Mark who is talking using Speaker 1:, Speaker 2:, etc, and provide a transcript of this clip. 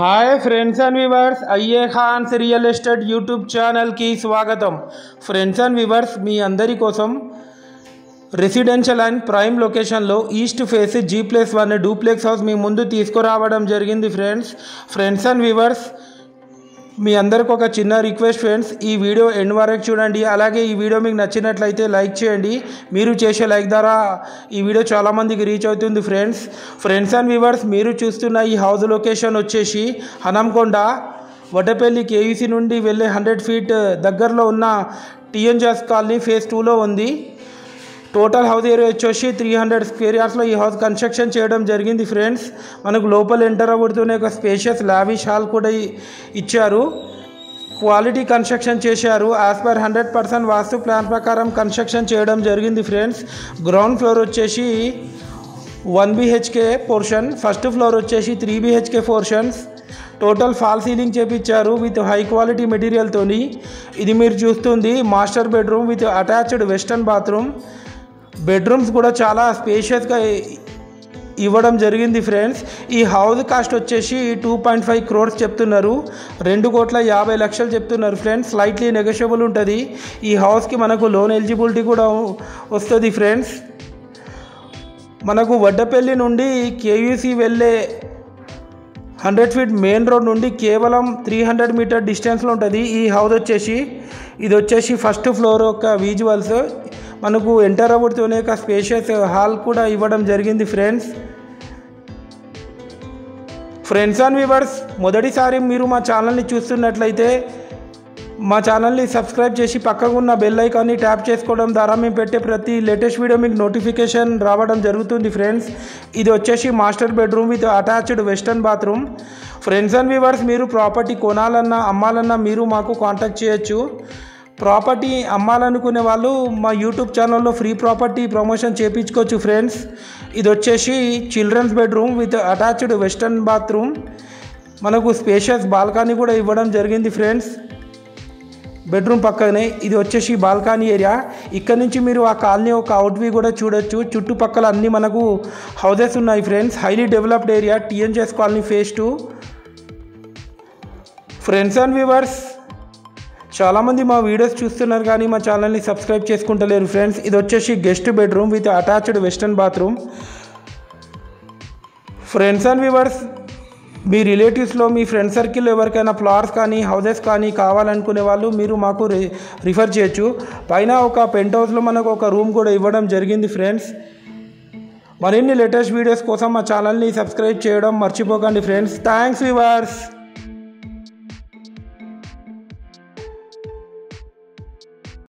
Speaker 1: Hi friends and viewers अय्ये Khans real estate YouTube channel की स्वागतम। फ्रेंड्स एंड व्यूवर्स मी अंदरी कोसम రెసిడెన్షియల్ అండ్ ప్రైమ్ లొకేషన్లో east face G+1 duplex house మీ ముందు తీసుకురావడం జరిగింది ఫ్రెండ్స్ అండ్ వ్యూవర్స్ మీ అందరికి ఒక చిన్న రిక్వెస్ట్ ఫ్రెండ్స్, ఈ వీడియో ఎండ్ వరకు చూడండి. అలాగే ఈ వీడియో మీకు నచ్చినట్లయితే లైక్ చేయండి. మీరు చేసే లైక్ ద్వారా ఈ వీడియో చాలామందికి రీచ్ అవుతుంది ఫ్రెండ్స్ అండ్ వ్యూవర్స్ మీరు చూస్తున్న ఈ హౌస్ లొకేషన్ వచ్చేసి హనంకొండ వడ్డపల్లి కేయూసీ నుండి వెళ్ళే 100 ఫీట్ దగ్గరలో ఉన్న టీఎన్జాస్ కాలనీ ఫేజ్ 2లో ఉంది. టోటల్ హౌస్ ఏరియా వచ్చేసి 300 స్క్వేర్ యార్డ్స్లో ఈ హౌస్ కన్స్ట్రక్షన్ చేయడం జరిగింది ఫ్రెండ్స్. మనకు లోపల ఎంటర్ అవ్వడుతూనే ఒక స్పేషియస్ లావిష్ హాల్ కూడా ఇచ్చారు. క్వాలిటీ కన్స్ట్రక్షన్ చేశారు. యాజ్ పర్ 100% వాస్తు ప్లాన్ ప్రకారం కన్స్ట్రక్షన్ చేయడం జరిగింది ఫ్రెండ్స్. గ్రౌండ్ ఫ్లోర్ వచ్చేసి 1 BHK పోర్షన్, ఫస్ట్ ఫ్లోర్ వచ్చేసి 3 BHK portions. Total fall ceiling చేపించారు విత్ హై క్వాలిటీ మెటీరియల్తోని. ఇది మీరు చూస్తుంది master bedroom with attached western bathroom. Bedrooms కూడా చాలా స్పేషియస్గా ఇవ్వడం జరిగింది ఫ్రెండ్స్. ఈ హౌస్ కాస్ట్ వచ్చేసి 2.5 crores చెప్తున్నారు. 2,50,00,000 చెప్తున్నారు ఫ్రెండ్స్. స్లైట్లీ నెగోషియబుల్ ఉంటుంది. ఈ హౌస్కి మనకు లోన్ ఎలిజిబిలిటీ కూడా వస్తుంది ఫ్రెండ్స్. మనకు వడ్డపల్లి నుండి కేయూసీ వెళ్ళే 100 ఫీట్ మెయిన్ రోడ్ నుండి కేవలం 300 మీటర్ డిస్టెన్స్లో ఉంటుంది ఈ హౌస్ వచ్చేసి. ఇది వచ్చేసి ఫస్ట్ ఫ్లోర్ యొక్క విజువల్స్. మనకు ఎంటర్ అవ్వడుతూనే ఒక స్పేషియస్ హాల్ కూడా ఇవ్వడం జరిగింది ఫ్రెండ్స్ అండ్ వ్యూవర్స్ మొదటిసారి మీరు మా ఛానల్ని చూస్తున్నట్లయితే మా ఛానల్ని సబ్స్క్రైబ్ చేసి పక్కకు ఉన్న బెల్ ఐకాన్ని ట్యాప్ చేసుకోవడం ద్వారా మేము పెట్టే ప్రతి లేటెస్ట్ వీడియో మీకు నోటిఫికేషన్ రావడం జరుగుతుంది ఫ్రెండ్స్. ఇది వచ్చేసి master bedroom with attached western bathroom. Friends and viewers మీరు ప్రాపర్టీ కొనాలన్నా అమ్మాలన్నా మీరు మాకు కాంటాక్ట్ చేయొచ్చు. ప్రాపర్టీ అమ్మాలనుకునే వాళ్ళు మా యూట్యూబ్ ఛానల్లో ఫ్రీ ప్రాపర్టీ ప్రమోషన్ చేయించుకోవచ్చు ఫ్రెండ్స్. ఇది వచ్చేసి children's bedroom with attached western bathroom. మనకు స్పేషియస్ బాల్కనీ కూడా ఇవ్వడం జరిగింది ఫ్రెండ్స్. బెడ్రూమ్ పక్కనే ఇది వచ్చేసి బాల్కనీ ఏరియా. ఇక్కడ నుంచి మీరు ఆ కాలనీ ఒక అవుట్ వ్యూ కూడా చూడొచ్చు. చుట్టుపక్కల అన్నీ మనకు హౌసెస్ ఉన్నాయి friends. Highly developed area TNGOs colony phase 2. Friends and viewers చాలామంది మా వీడియోస్ చూస్తున్నారు కానీ మా ఛానల్ని సబ్స్క్రైబ్ చేసుకుంటలేరు ఫ్రెండ్స్. ఇది వచ్చేసి guest bedroom with attached western bathroom. Friends and viewers మీ రిలేటివ్స్లో మీ ఫ్రెండ్ సర్కిల్లో ఎవరికైనా ఫ్లాట్స్ కానీ హౌసెస్ కానీ కావాలనుకునే వాళ్ళు మీరు మాకు రిఫర్ చేయొచ్చు. పైన ఒక పెంట్ హౌస్లో మనకు ఒక రూమ్ కూడా ఇవ్వడం జరిగింది ఫ్రెండ్స్. మరిన్ని లేటెస్ట్ వీడియోస్ కోసం మా ఛానల్ని సబ్స్క్రైబ్ చేయడం మర్చిపోకండి ఫ్రెండ్స్. Thanks viewers.